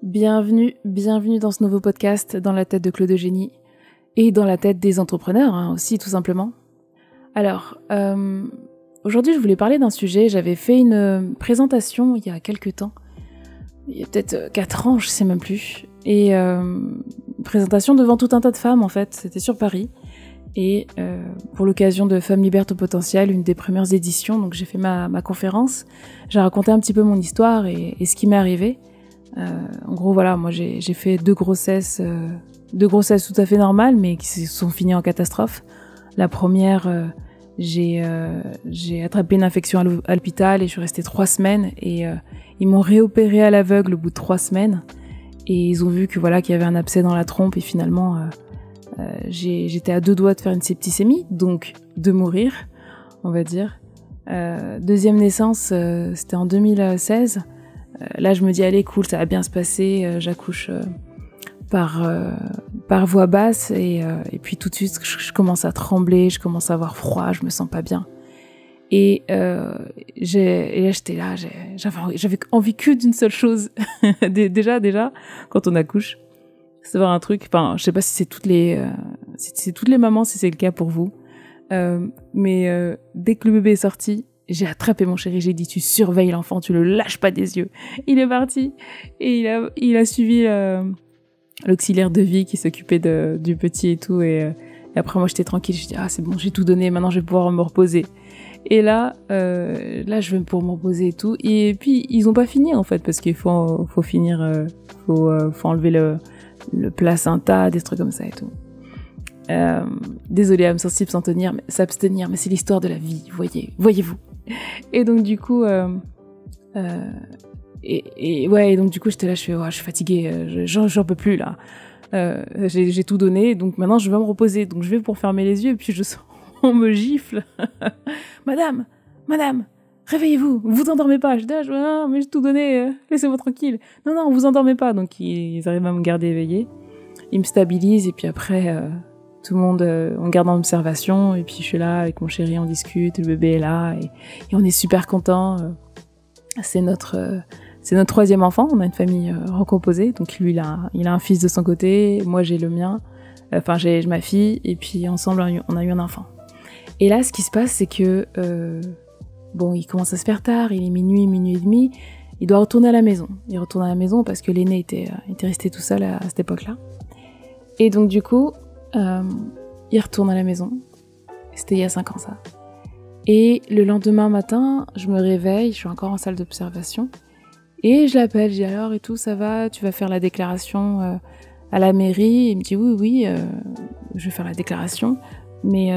Bienvenue dans ce nouveau podcast dans la tête de Claude Eugénie et dans la tête des entrepreneurs aussi tout simplement. Alors, aujourd'hui je voulais parler d'un sujet, j'avais fait une présentation il y a quelques temps, il y a peut-être 4 ans, je sais même plus, et une présentation devant tout un tas de femmes en fait, c'était sur Paris, et pour l'occasion de Femmes Libertes au Potentiel, une des premières éditions, donc j'ai fait ma conférence, j'ai raconté un petit peu mon histoire et ce qui m'est arrivé. En gros, voilà, moi j'ai fait deux grossesses tout à fait normales, mais qui se sont finies en catastrophe. La première, j'ai attrapé une infection à l'hôpital et je suis restée 3 semaines et ils m'ont réopéré à l'aveugle au bout de 3 semaines et ils ont vu que voilà qu'il y avait un abcès dans la trompe et finalement j'étais à 2 doigts de faire une septicémie, donc de mourir, on va dire. Deuxième naissance, c'était en 2016. Là, je me dis, allez, cool, ça va bien se passer, j'accouche par voix basse et puis tout de suite, je commence à trembler, je commence à avoir froid, je me sens pas bien. Et là, j'étais là, j'avais envie que d'une seule chose. déjà, quand on accouche, c'est voir un truc, enfin, je sais pas si c'est toutes les mamans, si c'est le cas pour vous, mais dès que le bébé est sorti, j'ai attrapé mon chéri, j'ai dit tu surveilles l'enfant, tu le lâches pas des yeux. Il est parti et il a suivi l'auxiliaire de vie qui s'occupait du petit et tout et après moi j'étais tranquille, je dis ah c'est bon, j'ai tout donné, maintenant je vais pouvoir me reposer. Et là je vais pouvoir me reposer et tout et puis ils ont pas fini en fait parce qu'il faut finir, faut enlever le placenta, des trucs comme ça et tout. Désolée âme sensible s'abstenir, mais c'est l'histoire de la vie, voyez-vous. Et donc du coup, et donc du coup j'étais là, je suis fatiguée, j'en peux plus là. J'ai tout donné, donc maintenant je vais me reposer. Donc je vais pour fermer les yeux, et puis je sens, on me gifle. Madame, réveillez-vous, vous endormez pas. Je dis non, mais j'ai tout donné, laissez-moi tranquille. Non, vous endormez pas. Donc ils arrivent à me garder éveillée. Ils me stabilisent, et puis après... tout le monde, on garde en observation, et puis je suis là avec mon chéri, on discute, le bébé est là, et on est super contents. C'est notre 3e enfant, on a une famille recomposée, donc lui, il a un fils de son côté, moi j'ai le mien, enfin j'ai ma fille, et puis ensemble on a eu un enfant. Et là, ce qui se passe, c'est que, il commence à se faire tard, il est minuit et demi, il doit retourner à la maison. Il retourne à la maison parce que l'aîné était resté tout seul à cette époque-là. Et donc du coup, il retourne à la maison. C'était il y a 5 ans ça. Et le lendemain matin, je me réveille, je suis encore en salle d'observation. Et je l'appelle, je dis alors et tout, ça va, tu vas faire la déclaration à la mairie. Il me dit oui, je vais faire la déclaration, mais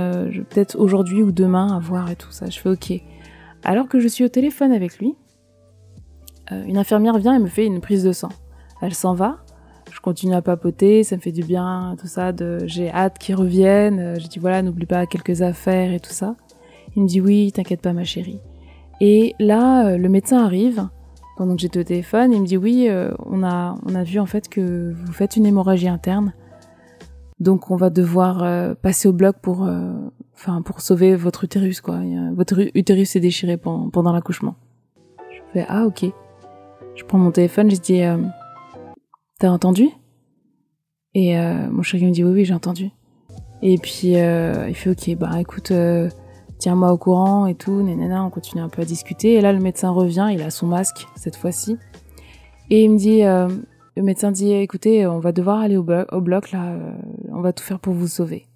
peut-être aujourd'hui ou demain à voir et tout ça. Je fais ok. Alors que je suis au téléphone avec lui, une infirmière vient et me fait une prise de sang. Elle s'en va. Je continue à papoter, ça me fait du bien, tout ça, j'ai hâte qu'ils reviennent, je dis voilà, n'oublie pas quelques affaires et tout ça. Il me dit oui, t'inquiète pas ma chérie. Et là, le médecin arrive, pendant que j'étais au téléphone, il me dit oui, on a vu en fait que vous faites une hémorragie interne, donc on va devoir passer au bloc pour sauver votre utérus, quoi. Votre utérus est déchiré pendant l'accouchement. Je fais ah ok. Je prends mon téléphone, je dis... T'as entendu ? Et mon chéri me dit oui, j'ai entendu. Et puis il fait ok, écoute, tiens-moi au courant et tout, nanana, on continue un peu à discuter. Et là le médecin revient, il a son masque cette fois-ci. Et il me dit, le médecin dit écoutez, on va devoir aller au bloc là, on va tout faire pour vous sauver.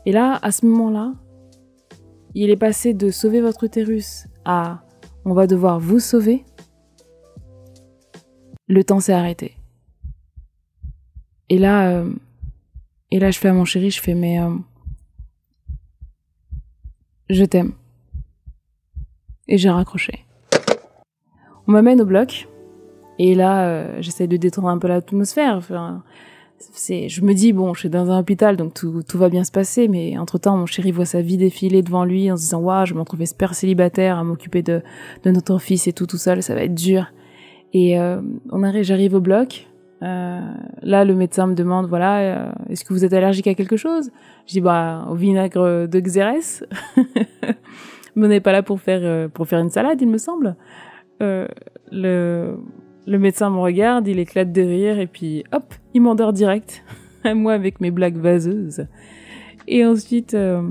Et là, à ce moment-là, il est passé de sauver votre utérus à on va devoir vous sauver. Le temps s'est arrêté. Et là, je fais à mon chéri, je fais mais je t'aime. Et j'ai raccroché. On m'amène au bloc et là, j'essaie de détendre un peu l'atmosphère. Enfin, je me dis bon, je suis dans un hôpital donc tout va bien se passer, mais entre-temps mon chéri voit sa vie défiler devant lui en se disant waouh, je vais me retrouver super célibataire à m'occuper de notre fils et tout seul, ça va être dur. Et j'arrive au bloc. Là, le médecin me demande, voilà, est-ce que vous êtes allergique à quelque chose ? Je dis, au vinaigre de Xérès. Mais on n'est pas là pour faire une salade, il me semble. le médecin me regarde, il éclate de rire et puis hop, il m'endort direct. Moi avec mes blagues vaseuses. Et ensuite, je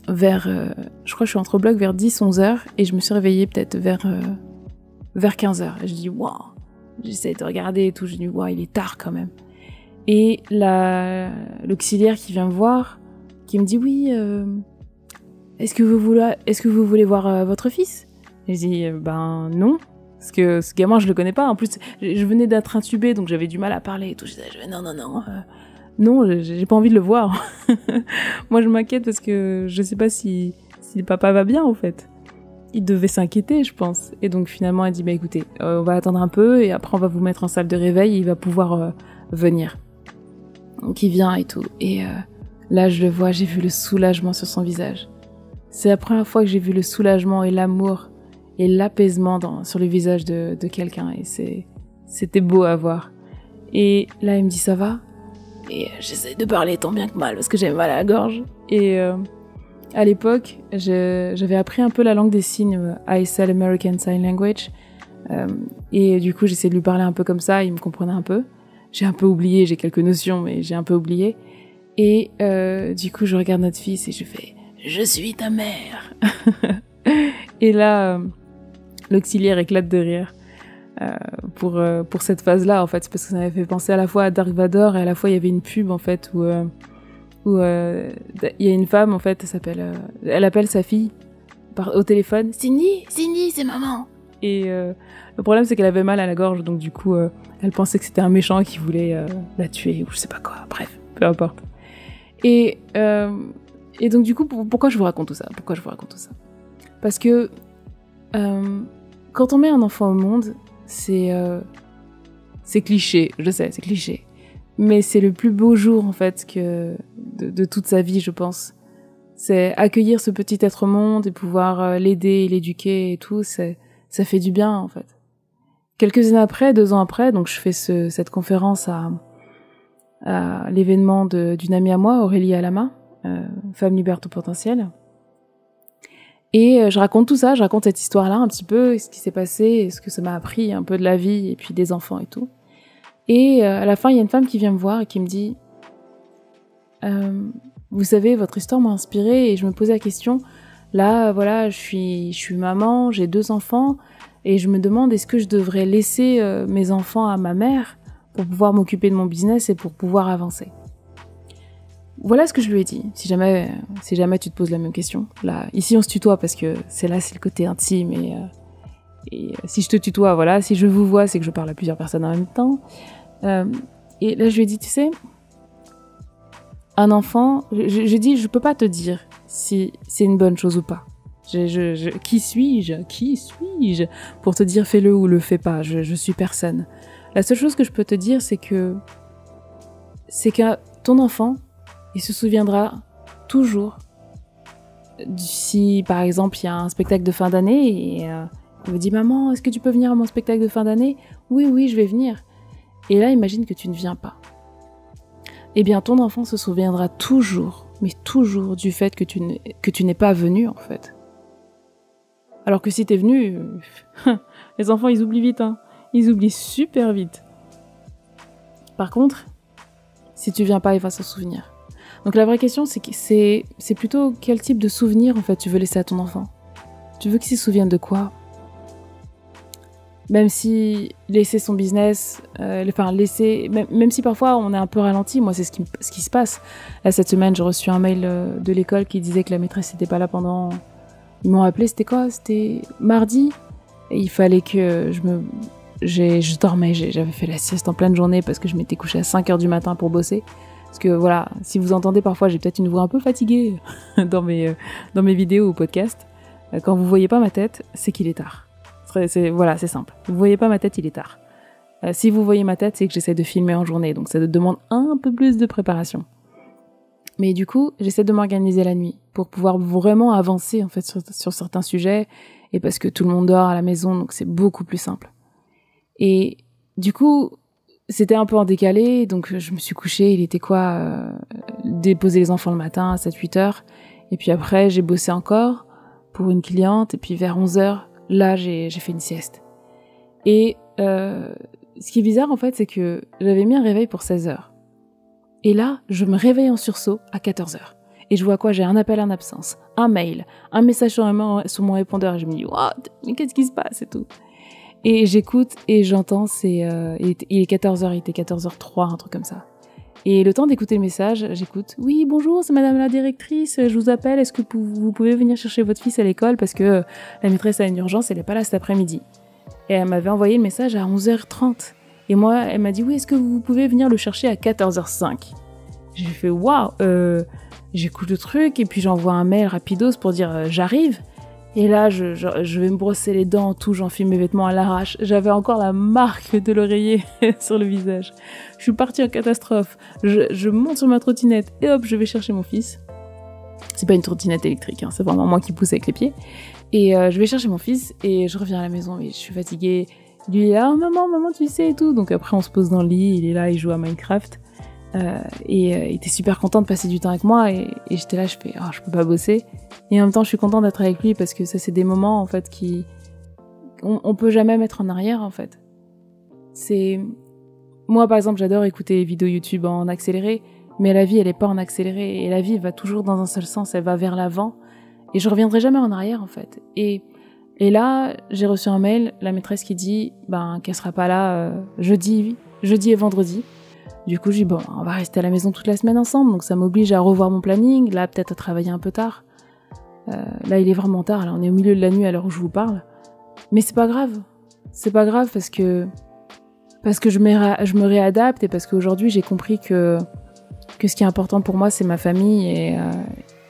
crois que je suis entre blocs vers 10-11 heures et je me suis réveillée peut-être vers 15 heures. Et je dis, waouh, j'essaie de regarder et tout, je dis, waouh, il est tard quand même. Et l'auxiliaire qui vient me voir, qui me dit, oui, est-ce que vous voulez voir votre fils? Et je dis, ben non, parce que ce gamin, je le connais pas. En plus, je venais d'être intubée, donc j'avais du mal à parler et tout. Je disais, non, j'ai pas envie de le voir. Moi, je m'inquiète parce que je sais pas si le papa va bien, en fait. Il devait s'inquiéter, je pense. Et donc, finalement, elle dit, bah écoutez, on va attendre un peu et après, on va vous mettre en salle de réveil et il va pouvoir venir. Donc, il vient et tout. Et là, je le vois, j'ai vu le soulagement sur son visage. C'est la première fois que j'ai vu le soulagement et l'amour et l'apaisement sur le visage de quelqu'un. Et c'était beau à voir. Et là, il me dit, ça va? Et j'essaie de parler tant bien que mal parce que j'ai mal à la gorge. Et à l'époque, j'avais appris un peu la langue des signes, ASL, American Sign Language. Et du coup, j'essayais de lui parler un peu comme ça, il me comprenait un peu. J'ai un peu oublié, j'ai quelques notions, mais j'ai un peu oublié. Et du coup, je regarde notre fils et je fais « Je suis ta mère !» Et là, l'auxiliaire éclate de rire. Pour cette phase-là, en fait, c'est parce que ça m'avait fait penser à la fois à Dark Vador et à la fois il y avait une pub, en fait, où il y a une femme, en fait, elle appelle sa fille au téléphone, Cindy, c'est maman. Et le problème, c'est qu'elle avait mal à la gorge, donc du coup, elle pensait que c'était un méchant qui voulait la tuer, ou je sais pas quoi, bref, peu importe. Et donc du coup, pourquoi je vous raconte tout ça? Parce que quand on met un enfant au monde, c'est cliché, je sais, c'est cliché. Mais c'est le plus beau jour, en fait, de toute sa vie, je pense. C'est accueillir ce petit être au monde et pouvoir l'aider, l'éduquer et tout, ça fait du bien, en fait. Quelques années après, 2 ans après, donc je fais cette conférence à l'événement d'une amie à moi, Aurélie Alama, femme liberte au potentiel. Et je raconte tout ça, je raconte cette histoire-là un petit peu, ce qui s'est passé, ce que ça m'a appris un peu de la vie, et puis des enfants et tout. Et à la fin, il y a une femme qui vient me voir et qui me dit vous savez, votre histoire m'a inspirée et je me posais la question, là, voilà, je suis maman, j'ai 2 enfants, et je me demande est-ce que je devrais laisser mes enfants à ma mère pour pouvoir m'occuper de mon business et pour pouvoir avancer. Voilà ce que je lui ai dit. Si jamais tu te poses la même question, là, ici on se tutoie parce que c'est le côté intime et si je te tutoie, voilà, si je vous vois, c'est que je parle à plusieurs personnes en même temps. Et là, je lui ai dit, tu sais, un enfant, je dis, je peux pas te dire si c'est une bonne chose ou pas. Qui suis-je pour te dire fais-le ou le fais pas. Je suis personne. La seule chose que je peux te dire, c'est que ton enfant, il se souviendra toujours si, par exemple, il y a un spectacle de fin d'année et il me dit « Maman, est-ce que tu peux venir à mon spectacle de fin d'année ?»« Oui, je vais venir. » Et là, imagine que tu ne viens pas. Eh bien, ton enfant se souviendra toujours, mais toujours, du fait que tu n'es pas venu, en fait. Alors que si t'es venu, les enfants, ils oublient vite, hein. Ils oublient super vite. Par contre, si tu viens pas, il va s'en souvenir. Donc la vraie question, c'est plutôt quel type de souvenir, en fait, tu veux laisser à ton enfant. Tu veux qu'il se souvienne de quoi? Même si laisser son business, même si parfois on est un peu ralenti, moi c'est ce qui se passe. Là, cette semaine, j'ai reçu un mail de l'école qui disait que la maîtresse n'était pas là pendant... Ils m'ont appelé, c'était quoi? C'était mardi. Et il fallait que je dormais, j'avais fait la sieste en pleine journée parce que je m'étais couchée à 5h du matin pour bosser. Parce que voilà, si vous entendez parfois, j'ai peut-être une voix un peu fatiguée dans mes vidéos ou podcasts. Quand vous voyez pas ma tête, c'est qu'il est tard. Voilà, c'est simple. Vous voyez pas ma tête, il est tard. Si vous voyez ma tête, c'est que j'essaie de filmer en journée, donc ça demande un peu plus de préparation. Mais du coup, j'essaie de m'organiser la nuit pour pouvoir vraiment avancer en fait sur certains sujets, et parce que tout le monde dort à la maison, donc c'est beaucoup plus simple. Et du coup, c'était un peu en décalé, donc je me suis couchée, il était quoi, déposer les enfants le matin à 7-8 heures, et puis après j'ai bossé encore pour une cliente, et puis vers 11 heures, là j'ai fait une sieste. Et ce qui est bizarre en fait, c'est que j'avais mis un réveil pour 16h. Et là, je me réveille en sursaut à 14h. Et je vois quoi? J'ai un appel en absence, un mail, un message sur mon répondeur. Et je me dis, what? Mais qu'est-ce qui se passe et tout? Et j'écoute et j'entends, il est 14h, il était 14h03, un truc comme ça. Et le temps d'écouter le message, j'écoute. Oui, bonjour, c'est madame la directrice, je vous appelle, est-ce que vous pouvez venir chercher votre fils à l'école parce que la maîtresse a une urgence, elle n'est pas là cet après-midi. Et elle m'avait envoyé le message à 11h30. Et moi, elle m'a dit, oui, est-ce que vous pouvez venir le chercher à 14h05? J'ai fait, waouh, j'écoute le truc et puis j'envoie un mail rapidos pour dire j'arrive. Et là, je vais me brosser les dents, tout, j'enfile mes vêtements à l'arrache. J'avais encore la marque de l'oreiller sur le visage. Je suis partie en catastrophe. Je monte sur ma trottinette et hop, je vais chercher mon fils. C'est pas une trottinette électrique, hein, c'est vraiment moi qui pousse avec les pieds. Et je vais chercher mon fils et je reviens à la maison et je suis fatiguée. Lui, il est là, oh, maman, tu sais et tout. Donc après, on se pose dans le lit, il est là, il joue à Minecraft. Il était super content de passer du temps avec moi et j'étais là, je fais, oh, je peux pas bosser. Et en même temps, je suis contente d'être avec lui parce que ça, c'est des moments, en fait, on peut jamais mettre en arrière, en fait. Moi, par exemple, j'adore écouter les vidéos YouTube en accéléré, mais la vie, elle est pas en accéléré et la vie va toujours dans un seul sens, elle va vers l'avant et je reviendrai jamais en arrière, en fait. Et là, j'ai reçu un mail, la maîtresse qui dit, qu'elle sera pas là jeudi et vendredi. Du coup, je dis, bon, on va rester à la maison toute la semaine ensemble, donc ça m'oblige à revoir mon planning, là, peut-être à travailler un peu tard. Là, il est vraiment tard, là, on est au milieu de la nuit à l'heure où je vous parle. Mais c'est pas grave. C'est pas grave parce que je me réadapte et parce qu'aujourd'hui, j'ai compris que ce qui est important pour moi, c'est ma famille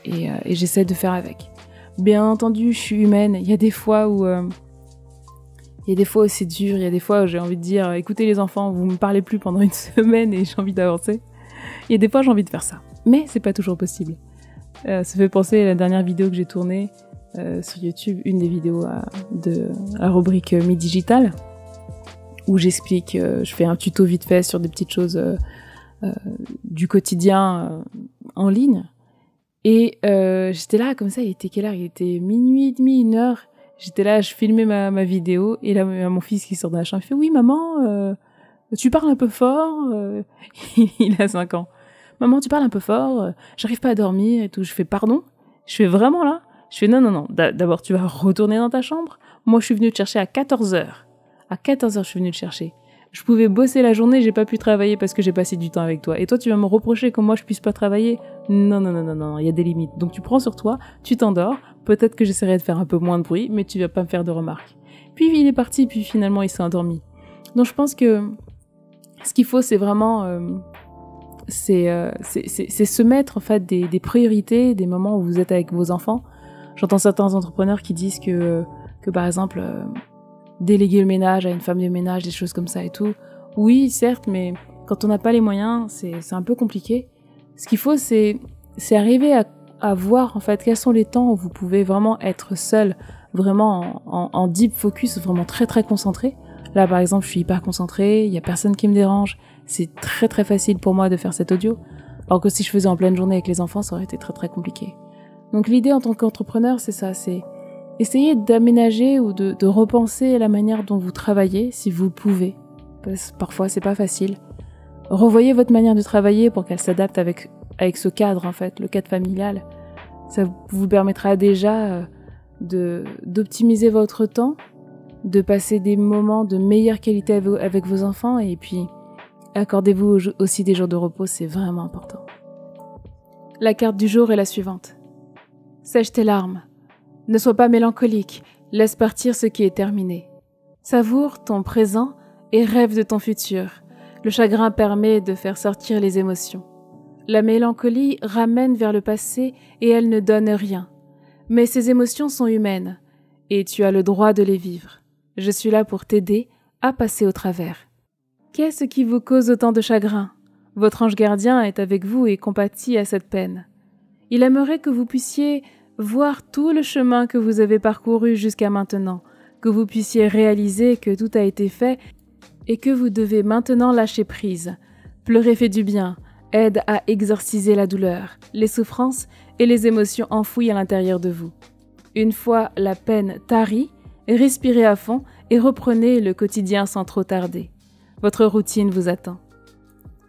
et j'essaie de faire avec. Bien entendu, je suis humaine. Il y a des fois où c'est dur, il y a des fois où j'ai envie de dire écoutez les enfants, vous me parlez plus pendant une semaine et j'ai envie d'avancer. Il y a des fois j'ai envie de faire ça, mais c'est pas toujours possible. Ça fait penser à la dernière vidéo que j'ai tournée sur YouTube, une des vidéos de la rubrique Mi Digital, où j'explique, je fais un tuto vite fait sur des petites choses du quotidien en ligne. Et j'étais là comme ça, il était quelle heure? Il était minuit et demi, 1h. J'étais là, je filmais ma vidéo, et là, mon fils qui sort de la chambre, il fait « Oui, maman, tu parles un peu fort. » Il a 5 ans. « Maman, tu parles un peu fort, j'arrive pas à dormir et tout. » Je fais « Pardon ?» Je fais « Vraiment là ?» Je fais « Non. D'abord, tu vas retourner dans ta chambre. Moi, je suis venue te chercher à 14h. À 14h, je suis venue te chercher. Je pouvais bosser la journée, j'ai pas pu travailler parce que j'ai passé du temps avec toi. Et toi, tu vas me reprocher que moi, je puisse pas travailler? Non, il y a des limites. Donc, tu prends sur toi, tu t'endors. Peut-être que j'essaierai de faire un peu moins de bruit, mais tu vas pas me faire de remarques. Puis, il est parti, puis finalement, il s'est endormi. Donc, je pense que ce qu'il faut, c'est vraiment... c'est se mettre, en fait, des priorités, des moments où vous êtes avec vos enfants. J'entends certains entrepreneurs qui disent que par exemple... déléguer le ménage à une femme de ménage, des choses comme ça et tout. Oui, certes, mais quand on n'a pas les moyens, c'est un peu compliqué. Ce qu'il faut, c'est arriver à voir, en fait, quels sont les temps où vous pouvez vraiment être seul, vraiment en deep focus, vraiment très très concentré. Là, par exemple, je suis hyper concentrée, il y a personne qui me dérange. C'est très très facile pour moi de faire cet audio. Alors que si je faisais en pleine journée avec les enfants, ça aurait été très très compliqué. Donc l'idée en tant qu'entrepreneur, c'est ça, c'est essayez d'aménager ou de repenser la manière dont vous travaillez, si vous le pouvez. Parce que parfois, c'est pas facile. Revoyez votre manière de travailler pour qu'elle s'adapte avec ce cadre, en fait, le cadre familial. Ça vous permettra déjà d'optimiser votre temps, de passer des moments de meilleure qualité avec vos enfants, et puis accordez-vous aussi des jours de repos, c'est vraiment important. La carte du jour est la suivante. Sèche tes larmes. Ne sois pas mélancolique, laisse partir ce qui est terminé. Savoure ton présent et rêve de ton futur. Le chagrin permet de faire sortir les émotions. La mélancolie ramène vers le passé et elle ne donne rien. Mais ces émotions sont humaines et tu as le droit de les vivre. Je suis là pour t'aider à passer au travers. Qu'est-ce qui vous cause autant de chagrin? Votre ange gardien est avec vous et compatit à cette peine. Il aimerait que vous puissiez voir tout le chemin que vous avez parcouru jusqu'à maintenant, que vous puissiez réaliser que tout a été fait et que vous devez maintenant lâcher prise. Pleurer fait du bien, aide à exorciser la douleur, les souffrances et les émotions enfouies à l'intérieur de vous. Une fois la peine tarie, respirez à fond et reprenez le quotidien sans trop tarder. Votre routine vous attend.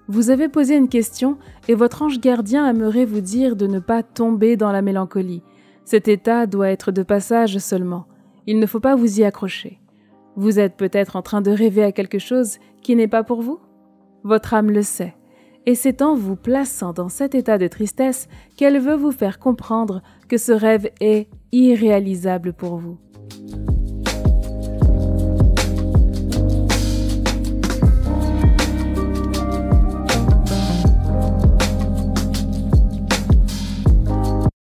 Vous avez posé une question et votre ange gardien aimerait vous dire de ne pas tomber dans la mélancolie. Cet état doit être de passage seulement. Il ne faut pas vous y accrocher. Vous êtes peut-être en train de rêver à quelque chose qui n'est pas pour vous? Votre âme le sait. Et c'est en vous plaçant dans cet état de tristesse qu'elle veut vous faire comprendre que ce rêve est irréalisable pour vous.